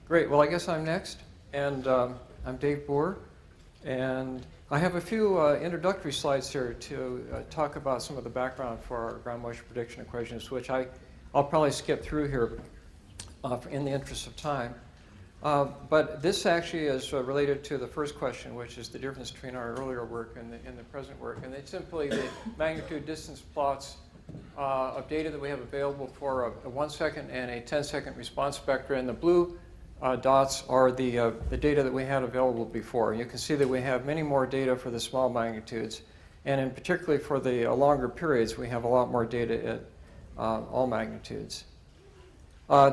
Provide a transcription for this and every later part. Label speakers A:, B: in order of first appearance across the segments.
A: Great. Well, I guess I'm next. And I'm Dave Boore. And I have a few introductory slides here to talk about some of the background for our ground motion prediction equations, which I'll probably skip through here in the interest of time. But this actually is related to the first question, which is the difference between our earlier work and the present work. And it's simply the magnitude distance plots of data that we have available for a 1 second and a 10-second response spectra. And the blue dots are the data that we had available before. And you can see that we have many more data for the small magnitudes. And in particularly for the longer periods, we have a lot more data at all magnitudes.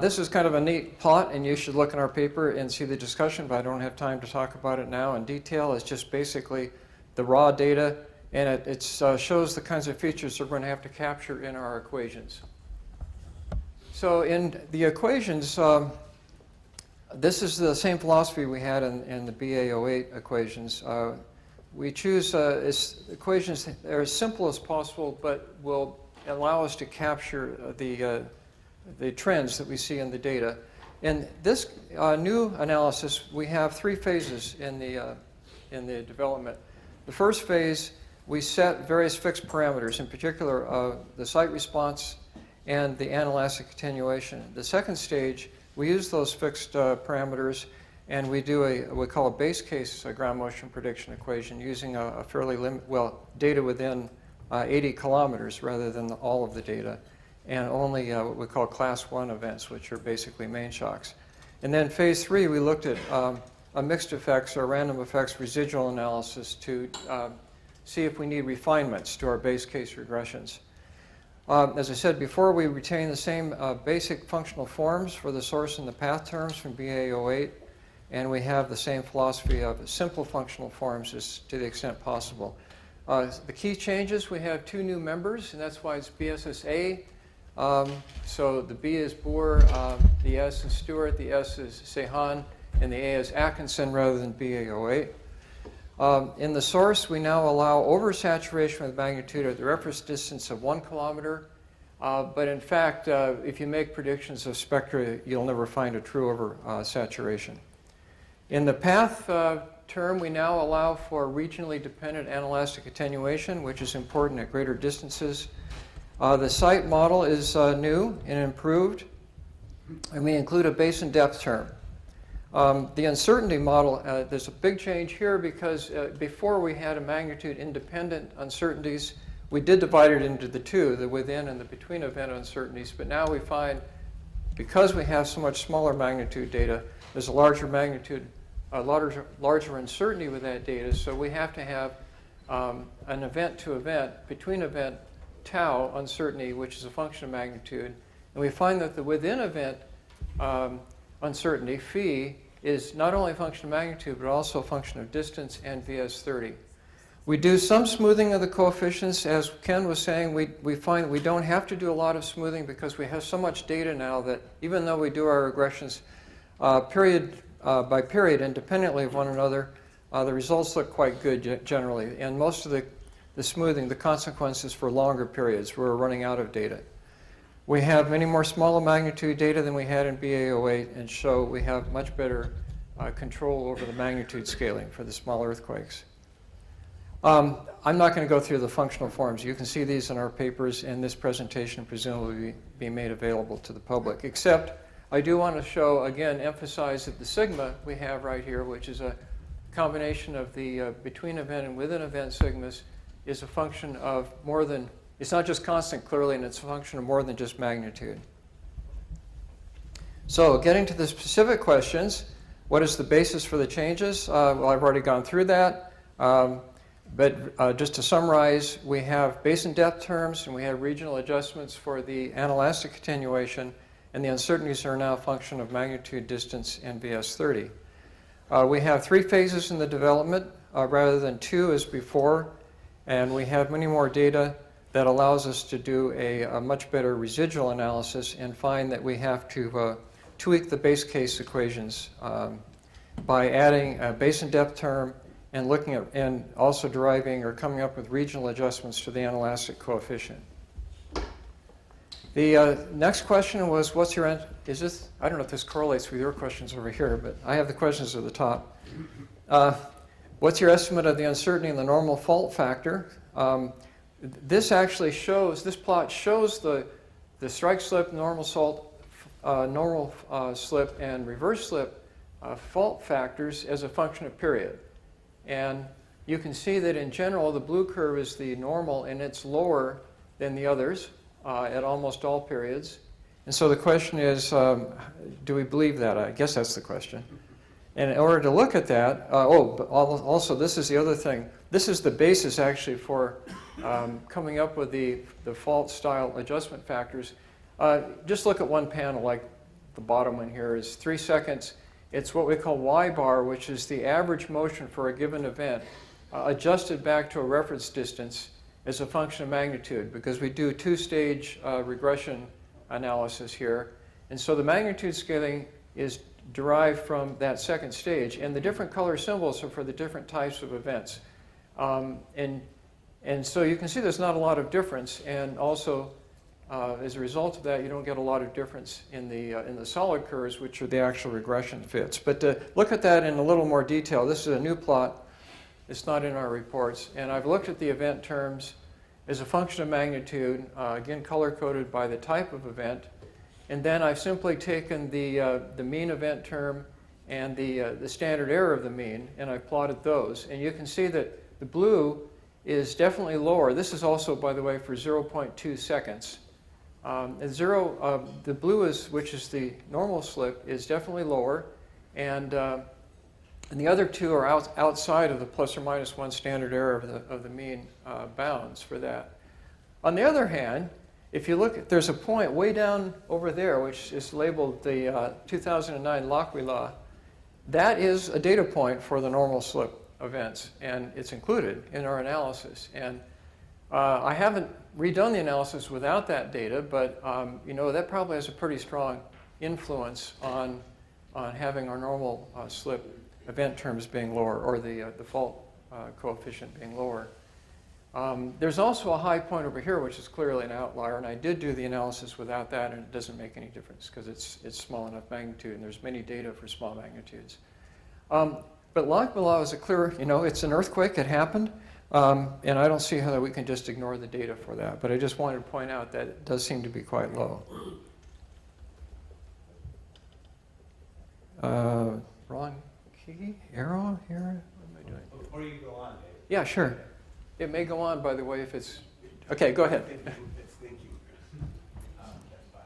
A: This is kind of a neat plot, and you should look in our paper and see the discussion, but I don't have time to talk about it now in detail. It's just basically the raw data, and it shows the kinds of features that we're going to have to capture in our equations. So in the equations, this is the same philosophy we had in the BA08 equations. We choose equations that are as simple as possible, but will allow us to capture the trends that we see in the data. In this new analysis, we have 3 phases in the development. The first phase, we set various fixed parameters, in particular the site response and the anelastic attenuation. The second stage, we use those fixed parameters, and we do what we call a base case ground motion prediction equation using a fairly data within 80 kilometers rather than all of the data, and only what we call class 1 events, which are basically main shocks. And then phase 3, we looked at a mixed effects or random effects residual analysis to see if we need refinements to our base case regressions. As I said before, we retain the same basic functional forms for the source and the path terms from BA08, and we have the same philosophy of simple functional forms as to the extent possible. The key changes, we have 2 new members, and that's why it's BSSA. So the B is Boore, the S is Stewart, the S is Sehan, and the A is Atkinson rather than BA08. In the source, we now allow oversaturation with magnitude at the reference distance of 1 kilometer. But in fact, if you make predictions of spectra, you'll never find a true oversaturation. In the path term, we now allow for regionally dependent anelastic attenuation, which is important at greater distances. The site model is new and improved, and we include a basin depth term. The uncertainty model, there's a big change here because before we had a magnitude independent uncertainties. We did divide it into the 2, the within and the between event uncertainties, but now we find because we have so much smaller magnitude data, there's a larger magnitude, larger uncertainty with that data, so we have to have an event to event, between event tau uncertainty, which is a function of magnitude, and we find that the within event uncertainty, phi, is not only a function of magnitude, but also a function of distance and VS30. We do some smoothing of the coefficients. As Ken was saying, we find we don't have to do a lot of smoothing because we have so much data now that even though we do our regressions period by period independently of one another, the results look quite good generally. And most of the smoothing, the consequences for longer periods, we're running out of data. We have many more smaller magnitude data than we had in BA08, and so we have much better control over the magnitude scaling for the small earthquakes. I'm not going to go through the functional forms. You can see these in our papers, and this presentation presumably be made available to the public, except I do want to show, again, emphasize that the sigma we have right here, which is a combination of the between event and within event sigmas, is a function of more than, it's not just constant clearly, and it's a function of more than just magnitude. So getting to the specific questions, what is the basis for the changes? Well, I've already gone through that. But just to summarize, we have basin depth terms, and we have regional adjustments for the anelastic attenuation, and the uncertainties are now a function of magnitude, distance, and VS30. We have 3 phases in the development rather than 2 as before, and we have many more data that allows us to do a much better residual analysis and find that we have to tweak the base case equations by adding a basin depth term and looking at and also deriving or coming up with regional adjustments to the anelastic coefficient. The next question was, what's your is this, I don't know if this correlates with your questions over here, but I have the questions at the top. What's your estimate of the uncertainty in the normal fault factor? This actually shows, this plot shows the strike slip, normal slip, and reverse slip fault factors as a function of period. And you can see that in general, the blue curve is the normal, and it's lower than the others at almost all periods. And so the question is, do we believe that? I guess that's the question. And in order to look at that, but also this is the other thing. This is the basis actually for coming up with the fault style adjustment factors. Just look at one panel, like the bottom one here is 3 seconds. It's what we call Y bar, which is the average motion for a given event, adjusted back to a reference distance as a function of magnitude, because we do two-stage regression analysis here. And so the magnitude scaling is derived from that second stage, and the different color symbols are for the different types of events. And so you can see there's not a lot of difference, and also as a result of that, you don't get a lot of difference in the solid curves, which are the actual regression fits. But to look at that in a little more detail, this is a new plot. It's not in our reports. And I've looked at the event terms as a function of magnitude, again color-coded by the type of event. And then I've simply taken the mean event term and the standard error of the mean, and I've plotted those. And you can see that the blue is definitely lower. This is also, by the way, for 0.2 seconds. The blue is, which is the normal slip, is definitely lower, and the other two are outside of the plus or minus 1 standard error of the mean bounds for that. On the other hand, if you look, there's a point way down over there, which is labeled the 2009 Lockery law. That is a data point for the normal slip events, and it's included in our analysis. And I haven't redone the analysis without that data, but you know, that probably has a pretty strong influence on having our normal slip event terms being lower, or the fault coefficient being lower. There's also a high point over here, which is clearly an outlier, and I did do the analysis without that, and it doesn't make any difference because it's small enough magnitude, and there's many data for small magnitudes. But Lockery law is a clear, you know, it's an earthquake, it happened, and I don't see how we can just ignore the data for that, but I just wanted to point out that it does seem to be quite low. Wrong key, arrow here, what am I doing?
B: Before you go on, Dave.
A: Yeah, sure. It may go on, by the way, if it's... Okay, go ahead.
B: It's thinking. That's fine.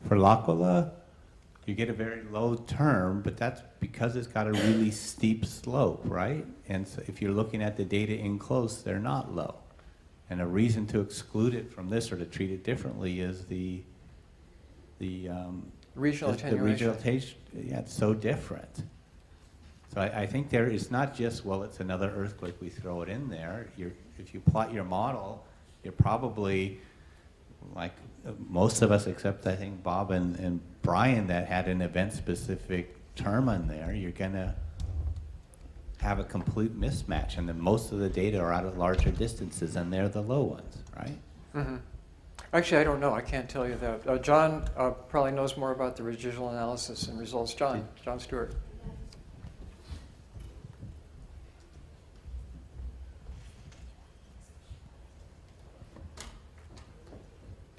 B: For L'Aquila, you get a very low term, but that's because it's got a really steep slope, right? And so if you're looking at the data in close, they're not low. And a reason to exclude it from this or to treat it differently is the
A: regional attenuation.
B: The regional attenuation, yeah, it's so different. So I think there is not just, well, it's another earthquake, we throw it in there. If you plot your model, you're probably, like most of us, except I think Bob and Brian, that had an event-specific term on there, you're going to have a complete mismatch. And then most of the data are out at larger distances, and they're the low ones, right?
A: Mm-hmm. Actually, I don't know. I can't tell you that. John probably knows more about the residual analysis and results. John Stewart.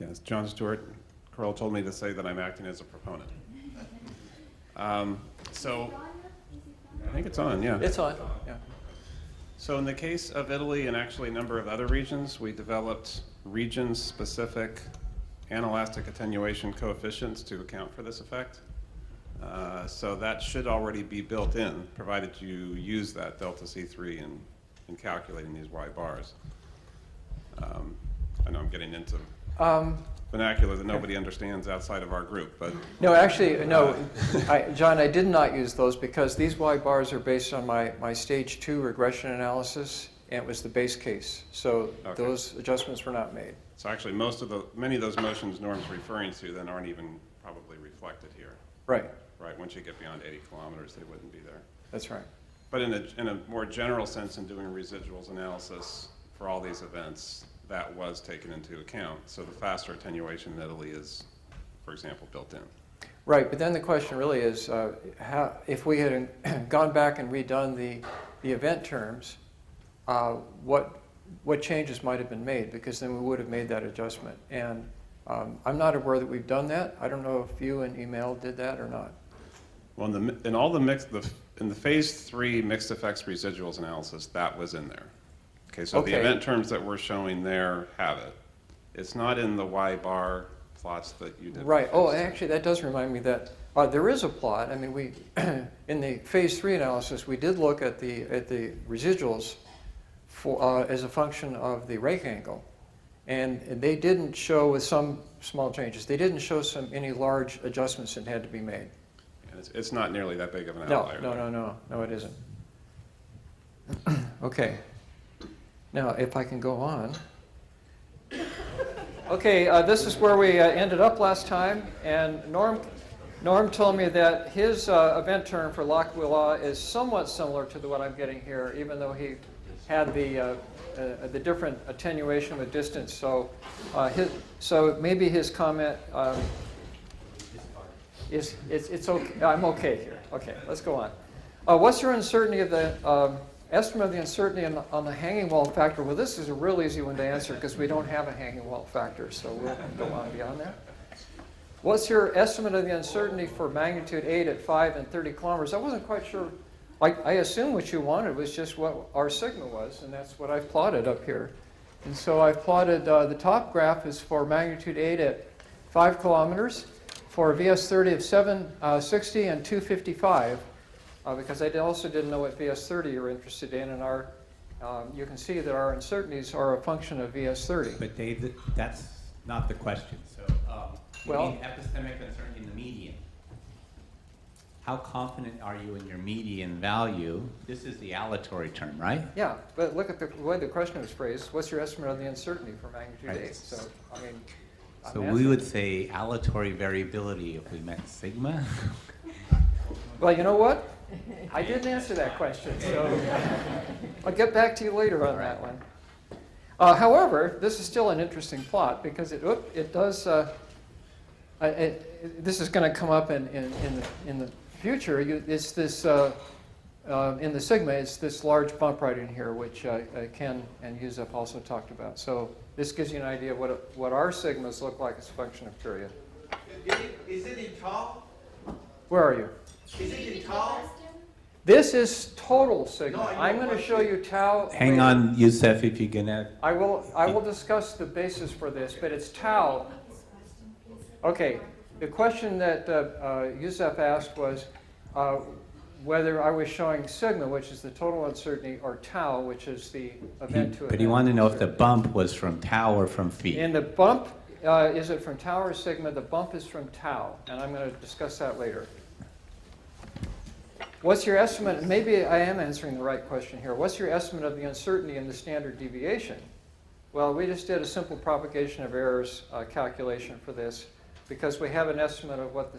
C: Yes, John Stewart. Carl told me to say that I'm acting as a proponent. So, I think it's on, yeah.
A: It's on, yeah.
C: So in the case of Italy and actually a number of other regions, we developed region-specific anelastic attenuation coefficients to account for this effect. So that should already be built in, provided you use that delta C3 in calculating these Y bars. I know I'm getting into vernacular that nobody understands outside of our group, but...
A: No, actually, no, John, I did not use those because these Y bars are based on my stage 2 regression analysis, and it was the base case. So okay. Those adjustments were not made.
C: So actually, many of those motions Norm's referring to then aren't even probably reflected here.
A: Right.
C: Right, once you get beyond 80 kilometers, they wouldn't be there.
A: That's right.
C: But in a more general sense, in doing residuals analysis for all these events, that was taken into account. So the faster attenuation in Italy is, for example, built in.
A: Right, but then the question really is, if we had gone back and redone the event terms, what changes might have been made? Because then we would have made that adjustment. And I'm not aware that we've done that. I don't know if you and email did that or not.
C: Well, in the phase 3 mixed effects residuals analysis, that was in there. Okay, so
A: Okay.
C: the event terms that we're showing there have it. It's not in the Y bar plots that you did.
A: Right. Oh, actually, that does remind me that there is a plot. I mean, we in the phase 3 analysis, we did look at the residuals for as a function of the rake angle, and they didn't show, with some small changes, they didn't show any large adjustments that had to be made.
C: And it's not nearly that big of an
A: No,
C: outlier.
A: no, it isn't. Okay. Now, if I can go on. Okay, this is where we ended up last time, and Norm told me that his event term for Lockwood is somewhat similar to what I'm getting here, even though he had the different attenuation with distance. So, so maybe his comment it's okay. I'm okay here. Okay, let's go on. What's your uncertainty of the estimate of the uncertainty on the hanging wall factor? Well, this is a real easy one to answer because we don't have a hanging wall factor, so we'll go on beyond that. What's your estimate of the uncertainty for magnitude 8 at 5 and 30 kilometers? I wasn't quite sure. I assume what you wanted was just what our sigma was, and that's what I've plotted up here. And so I've plotted, the top graph is for magnitude 8 at 5 kilometers, for VS30 of 760 and 255, because I also didn't know what VS30 you're interested in, and you can see that our uncertainties are a function of VS30.
B: But Dave, that's not the question. So you
A: Well-
B: mean epistemic uncertainty in the median. How confident are you in your median value? This is the aleatory term, right?
A: Yeah, but look at the way the question was phrased. What's your estimate of the uncertainty for magnitude
B: Right.
A: 8? So, I mean,
B: So
A: I'm
B: we would
A: answering-
B: say aleatory variability if we meant sigma.
A: Well, you know what? I didn't answer that question, so I'll get back to you later on that one. However, this is still an interesting plot because it does. This is going to come up in the future. It's this in the sigma. It's this large bump right in here, which Ken and Yusuf also talked about. So this gives you an idea of what our sigmas look like as a function of period.
D: Is it in tau?
A: Where are you?
D: Is it in tau?
A: This is total sigma.
D: No, I know
A: I'm going to
D: what
A: show you tau.
B: Hang
A: later.
B: on, Yusuf, if you're gonna.
A: I will discuss the basis for this, but it's tau. Okay, the question that Yusuf asked was whether I was showing sigma, which is the total uncertainty, or tau, which is the event to event.
B: But he wanted to know if the bump was from tau or from phi.
A: And the bump, is it from tau or sigma? The bump is from tau, and I'm going to discuss that later. What's your estimate? Maybe I am answering the right question here. What's your estimate of the uncertainty in the standard deviation? Well, we just did a simple propagation of errors calculation for this because we have an estimate of what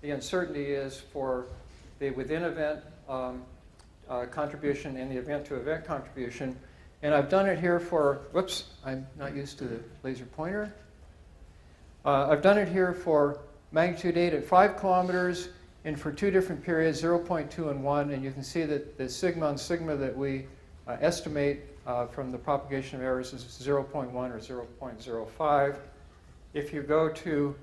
A: the uncertainty is for the within event contribution and the event to event contribution. And I've done it here for, whoops, I'm not used to the laser pointer. I've done it here for magnitude 8 at 5 kilometers, and for two different periods, 0.2 and 1, and you can see that the sigma on sigma that we estimate from the propagation of errors is 0.1 or 0.05. If you go to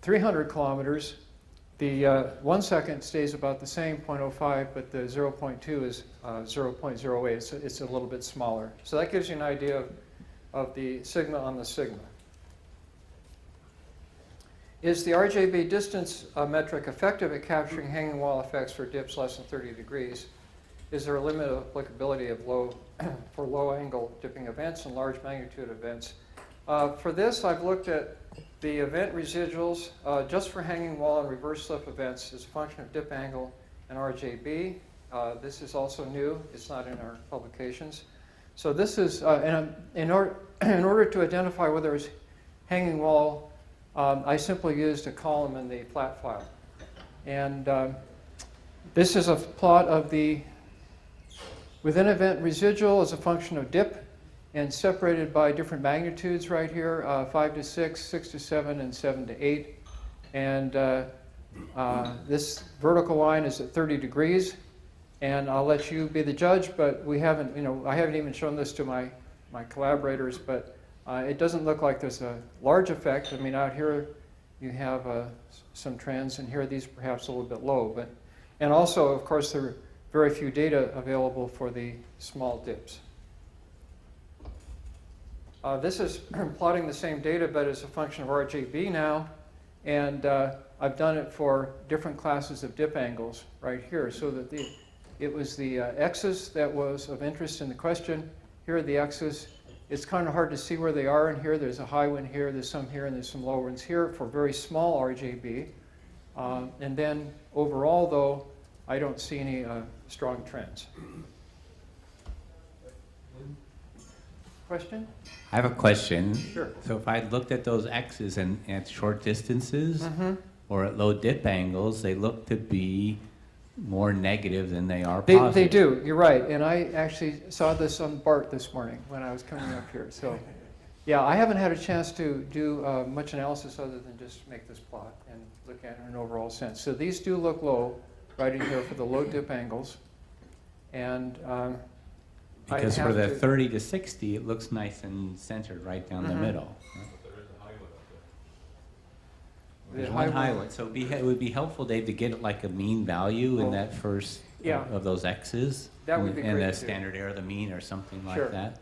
A: 300 kilometers, the 1 second stays about the same, 0.05, but the 0.2 is 0.08. So it's a little bit smaller. So that gives you an idea of the sigma on the sigma. Is the RJB distance metric effective at capturing hanging wall effects for dips less than 30 degrees? Is there a limit of applicability of for low angle dipping events and large magnitude events? For this, I've looked at the event residuals just for hanging wall and reverse slip events as a function of dip angle and RJB. This is also new. It's not in our publications. So this is, in order to identify whether it's hanging wall, I simply used a column in the plat file. And this is a plot of the within event residual as a function of dip and separated by different magnitudes right here, 5 to 6, 6 to 7, and 7 to 8. And this vertical line is at 30 degrees. And I'll let you be the judge, but we haven't, I haven't even shown this to my collaborators, but it doesn't look like there's a large effect. I mean, out here you have some trends, and here these perhaps a little bit low. And also, of course, there are very few data available for the small dips. This is plotting the same data, but as a function of RJB now. And I've done it for different classes of dip angles right here, so that it was the x's that was of interest in the question. Here are the x's. It's kind of hard to see where they are in here. There's a high one here, there's some here, and there's some low ones here for very small RJB. And then overall, though, I don't see any strong trends. Question?
B: I have a question.
A: Sure.
B: So if I looked at those X's and at short distances or at low dip angles, they look to be more negative than they are positive.
A: They do, you're right. And I actually saw this on BART this morning when I was coming up here. So yeah, I haven't had a chance to do much analysis other than just make this plot and look at it in an overall sense. So these do look low right in here for the low dip angles. And
B: because for the 30 to 60, it looks nice and centered right down the middle. There's one high one. So it would be helpful, Dave, to get like a mean value in that first of those X's.
A: That would be great.
B: And a standard error of the mean or something like that.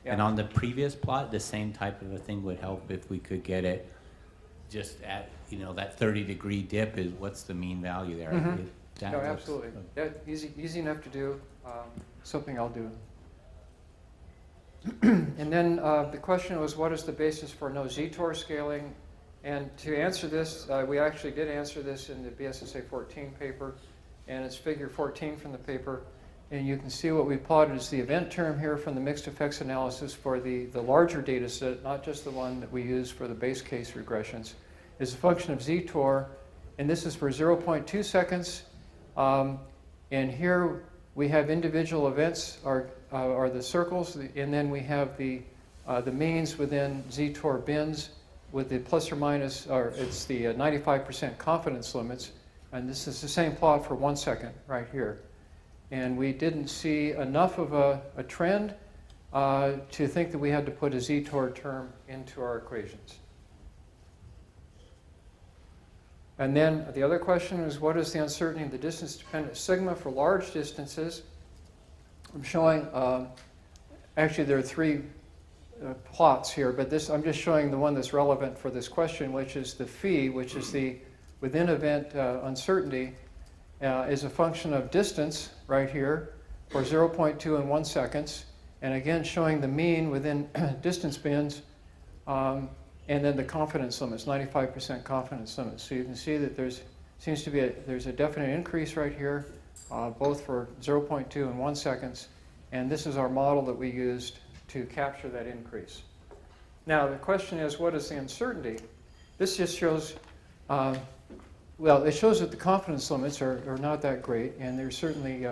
A: Yeah.
B: And on the previous plot, the same type of a thing would help if we could get it just at, that 30-degree dip is what's the mean value there.
A: No, absolutely. Easy enough to do. Something I'll do. And then the question was, what is the basis for no Z-Tor scaling? And to answer this, we actually did answer this in the BSSA 14 paper, and it's figure 14 from the paper. And you can see what we plotted is the event term here from the mixed effects analysis for the larger data set, not just the one that we use for the base case regressions, is a function of Z-Tor. And this is for 0.2 seconds. And here we have individual events are the circles, and then we have the means within Z-Tor bins with the plus or minus, or it's the 95% confidence limits. And this is the same plot for 1 second right here. And we didn't see enough of a trend to think that we had to put a Z-Tor term into our equations. And then the other question is, what is the uncertainty of the distance-dependent sigma for large distances? I'm showing, actually there are three plots here, but I'm just showing the one that's relevant for this question, which is the phi, which is the within event uncertainty, is a function of distance right here for 0.2 and 1 seconds, and again showing the mean within distance bins, and then the confidence limits, 95% confidence limits. So you can see that there's a definite increase right here, both for 0.2 and 1 seconds, and this is our model that we used to capture that increase. Now the question is, what is the uncertainty? This just shows, it shows that the confidence limits are not that great, and they're certainly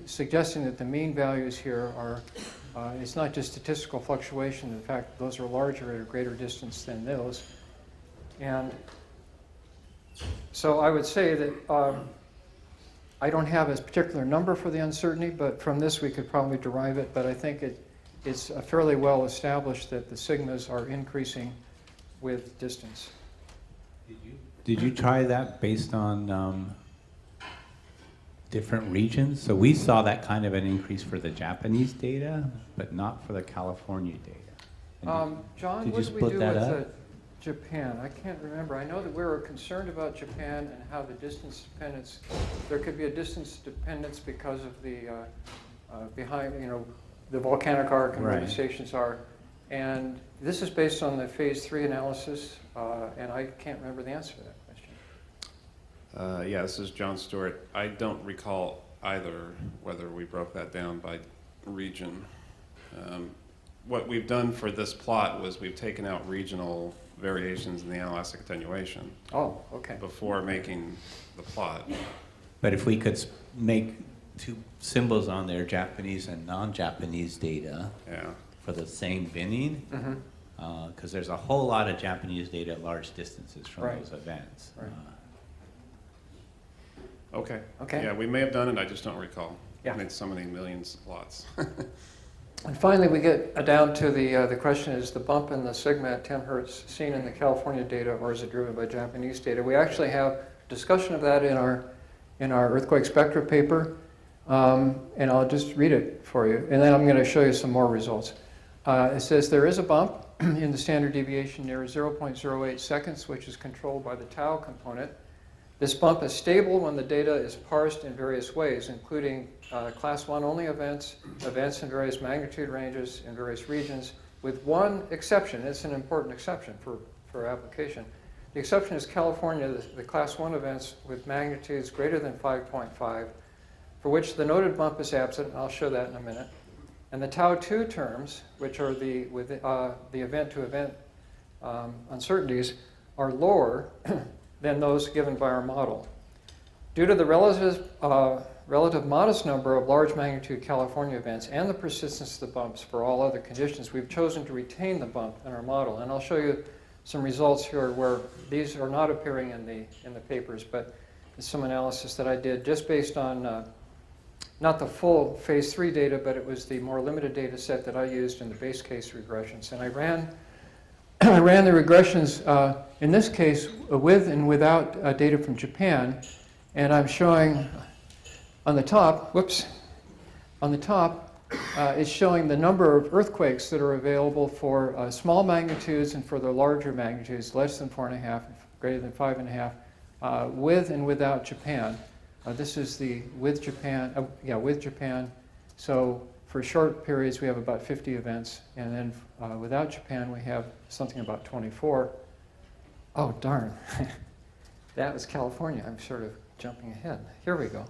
A: suggesting that the mean values here are, it's not just statistical fluctuation. In fact, those are larger at a greater distance than those. And so I would say that I don't have a particular number for the uncertainty, but from this we could probably derive it. But I think it's fairly well established that the sigmas are increasing with distance.
B: Did you try that based on different regions? So we saw that kind of an increase for the Japanese data, but not for the California data.
A: John, what did we do with Japan? I can't remember. I know that we were concerned about Japan and how the distance dependence, there could be a distance dependence because of the the volcanic arc and where the stations are. And this is based on the phase 3 analysis, and I can't remember the answer to that question.
C: Yeah, this is John Stewart. I don't recall either whether we broke that down by region. What we've done for this plot was we've taken out regional variations in the inelastic attenuation.
A: Oh, okay.
C: Before making the plot.
B: But if we could make two symbols on there, Japanese and non-Japanese data, for the same binning, because there's a whole lot of Japanese data at large distances from
A: Right.
B: those events.
A: Right.
C: Okay.
A: Okay.
C: Yeah, we may have done it, I just don't recall.
A: Yeah.
C: I made so many millions of plots.
A: And finally, we get down to the question, is the bump in the sigma at 10 hertz seen in the California data, or is it driven by Japanese data? We actually have discussion of that in our earthquake spectra paper, and I'll just read it for you, and then I'm going to show you some more results. It says there is a bump in the standard deviation near 0.08 seconds, which is controlled by the tau component. This bump is stable when the data is parsed in various ways, including class 1 only events, events in various magnitude ranges in various regions, with one exception. It's an important exception for application. The exception is California, the class 1 events with magnitudes greater than 5.5, for which the noted bump is absent, and I'll show that in a minute. And the tau 2 terms, which are the event-to-event uncertainties, are lower than those given by our model. Due to the relative modest number of large magnitude California events and the persistence of the bumps for all other conditions, we've chosen to retain the bump in our model. And I'll show you some results here where these are not appearing in the papers, but it's some analysis that I did just based on not the full phase 3 data, but it was the more limited data set that I used in the base case regressions. And I ran the regressions, in this case, with and without data from Japan. And I'm showing on the top, it's showing the number of earthquakes that are available for small magnitudes and for the larger magnitudes, less than 4.5, greater than 5.5, with and without Japan. This is the with Japan, with Japan. So for short periods, we have about 50 events, and then without Japan, we have something about 24. Oh, darn. That was California. I'm sort of jumping ahead. Here we go.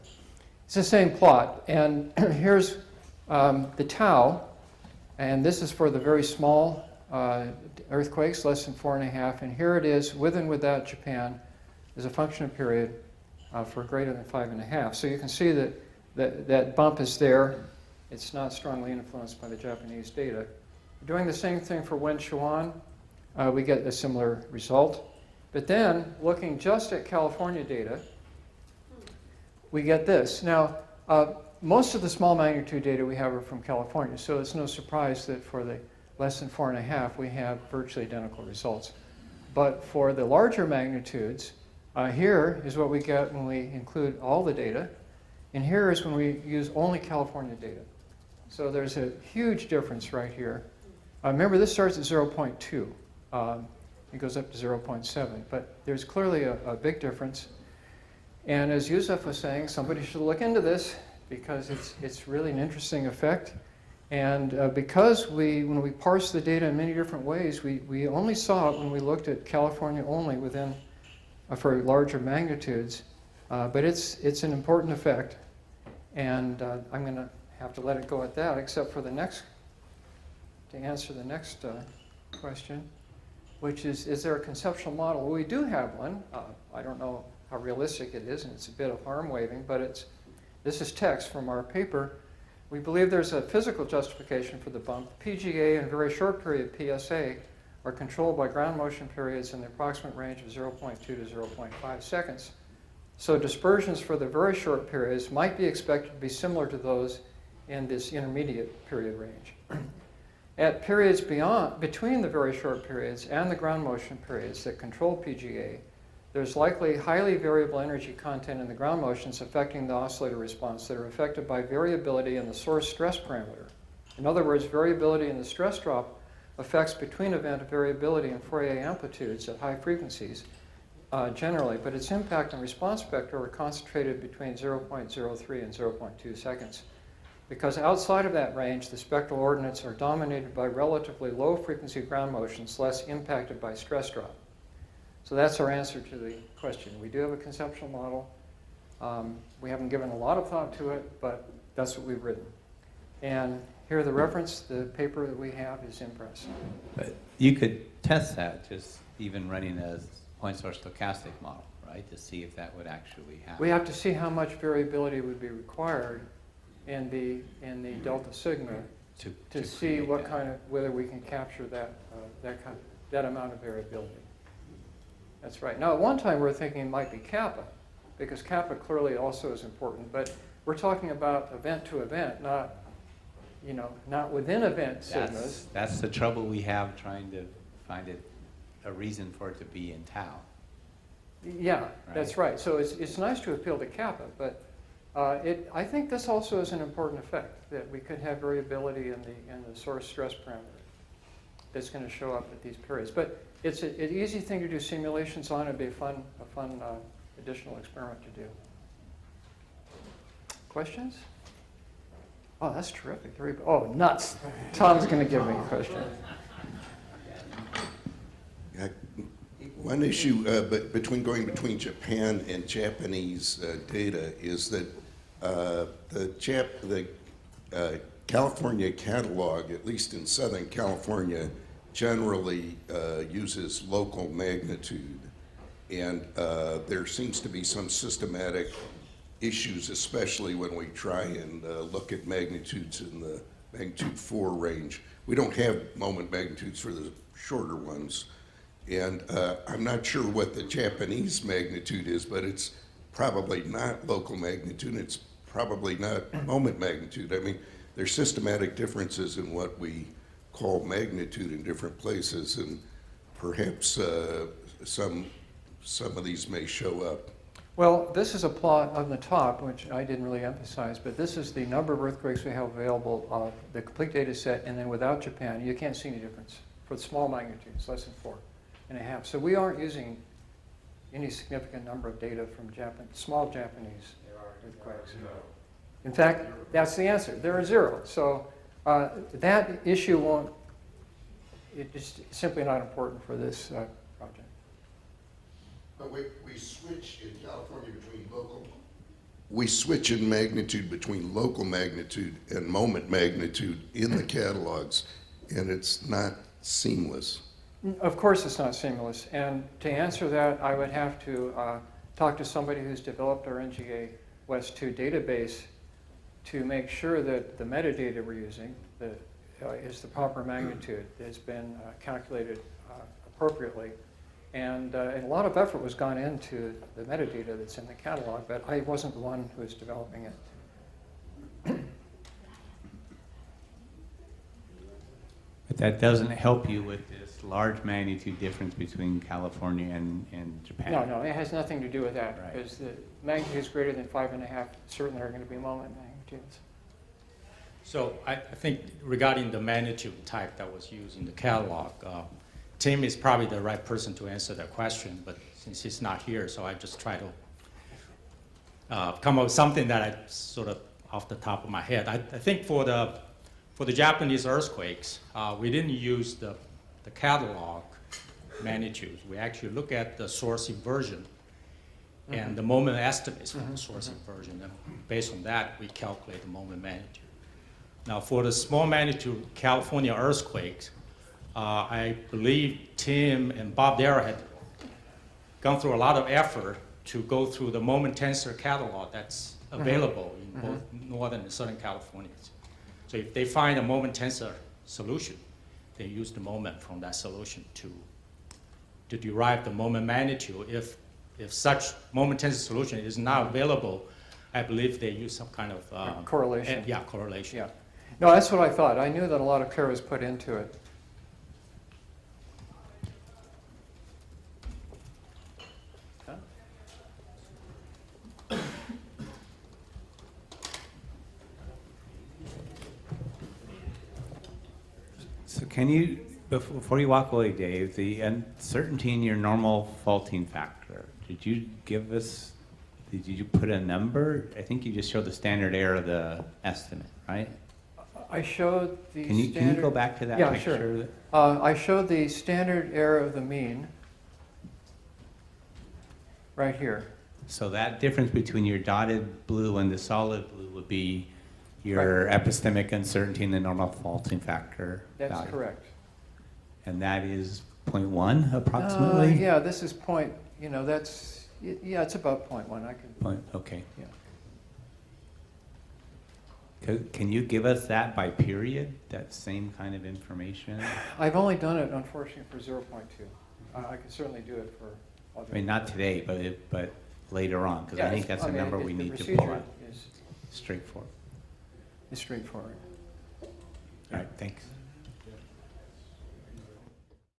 A: It's the same plot, and here's the tau, and this is for the very small earthquakes, less than 4.5, and here it is with and without Japan as a function of period for greater than 5.5. So you can see that bump is there. It's not strongly influenced by the Japanese data. Doing the same thing for Wenchuan, we get a similar result. But then, looking just at California data, we get this. Now, most of the small magnitude data we have are from California, so it's no surprise that for the less than 4.5, we have virtually identical results. But for the larger magnitudes, here is what we get when we include all the data, and here is when we use only California data. So there's a huge difference right here. Remember, this starts at 0.2. It goes up to 0.7, but there's clearly a big difference. And as Yusuf was saying, somebody should look into this because it's really an interesting effect. And because when we parse the data in many different ways, we only saw it when we looked at California only within for larger magnitudes. But it's an important effect. And I'm going to have to let it go at that, except for to answer the next question, which is there a conceptual model? Well, we do have one. I don't know how realistic it is, and it's a bit of arm waving, but this is text from our paper. We believe there's a physical justification for the bump. PGA and very short period PSA are controlled by ground motion periods in the approximate range of 0.2 to 0.5 seconds. So dispersions for the very short periods might be expected to be similar to those in this intermediate period range. At periods between the very short periods and the ground motion periods that control PGA, there's likely highly variable energy content in the ground motions affecting the oscillator response that are affected by variability in the source stress parameter. In other words, variability in the stress drop affects between event variability in Fourier amplitudes at high frequencies generally, but its impact on response spectra are concentrated between 0.03 and 0.2 seconds. Because outside of that range, the spectral ordinates are dominated by relatively low frequency ground motions, less impacted by stress drop. So that's our answer to the question. We do have a conceptual model. We haven't given a lot of thought to it, but that's what we've written. And here the reference, the paper that we have is IMPRESS.
B: But you could test that just even running a point source stochastic model, right, to see if that would actually happen.
A: We have to see how much variability would be required in the delta sigma to see
B: create
A: what
B: that.
A: kind of, whether we can capture that amount of variability. That's right. Now, at one time, we were thinking it might be kappa, because kappa clearly also is important, but we're talking about event to event, not, not within event sigmas.
B: That's the trouble we have trying to find a reason for it to be in tau.
A: Yeah, that's right. So it's nice to appeal to kappa, but I think this also is an important effect, that we could have variability in the source stress parameter that's going to show up at these periods. But it's an easy thing to do simulations on. It'd be a fun additional experiment to do. Questions? Oh, that's terrific. Oh, nuts. Tom's going to give me a question.
E: One issue between Japan and Japanese data is that the California catalog, at least in Southern California, generally uses local magnitude. And there seems to be some systematic issues, especially when we try and look at magnitudes in the magnitude 4 range. We don't have moment magnitudes for the shorter ones. And I'm not sure what the Japanese magnitude is, but it's probably not local magnitude. It's probably not moment magnitude. I mean, there's systematic differences in what we call magnitude in different places, and perhaps some of these may show up.
A: Well, this is a plot on the top, which I didn't really emphasize, but this is the number of earthquakes we have available, the complete data set, and then without Japan, you can't see any difference for the small magnitudes, less than 4.5. So we aren't using any significant number of data from small Japanese earthquakes. In fact, that's the answer. There are 0. So that issue it's simply not important for this project.
E: But we switch in California between local. We switch in magnitude between local magnitude and moment magnitude in the catalogs, and it's not seamless.
A: Of course it's not seamless, and to answer that, I would have to talk to somebody who's developed our NGA West 2 database to make sure that the metadata we're using is the proper magnitude that has been calculated appropriately. And a lot of effort was gone into the metadata that's in the catalog, but I wasn't the one who was developing it.
B: But that doesn't help you with this large magnitude difference between California and Japan.
A: No, it has nothing to do with that,
B: Right.
A: because the magnitudes greater than 5.5 certainly are going to be moment magnitudes.
F: So I think regarding the magnitude type that was used in the catalog, Tim is probably the right person to answer that question, but since he's not here, so I just try to come up with something that I sort of off the top of my head. I think for the Japanese earthquakes, we didn't use the catalog magnitudes. We actually look at the source inversion and the moment estimates from the source inversion. And based on that, we calculate the moment magnitude. Now, for the small magnitude California earthquakes, I believe Tim and Bob Dara had gone through a lot of effort to go through the moment tensor catalog that's available in both Northern and Southern California. So if they find a moment tensor solution, they use the moment from that solution to derive the moment magnitude. If such moment tensor solution is not available, I believe they use some kind of
A: correlation.
F: Yeah, correlation.
A: Yeah. No, that's what I thought. I knew that a lot of care was put into it.
B: So can you, before you walk away, Dave, the uncertainty in your normal faulting factor, did you put a number? I think you just showed the standard error of the estimate, right?
A: I showed the
B: Can you go back to that?
A: Yeah,
B: make
A: sure.
B: that-
A: I showed the standard error of the mean right here.
B: So that difference between your dotted blue and the solid blue would be your epistemic uncertainty in the normal faulting factor
A: That's
B: value.
A: correct.
B: And that is 0.1 approximately?
A: Yeah, this is it's about 0.1. I can.
B: Okay.
A: Yeah.
B: Can you give us that by period, that same kind of information?
A: I've only done it, unfortunately, for 0.2. I can certainly do it for other.
B: I mean, not today, but later on, because I think that's a number we need to pull out.
A: Is
B: Straightforward.
A: straightforward.
B: All right, thanks.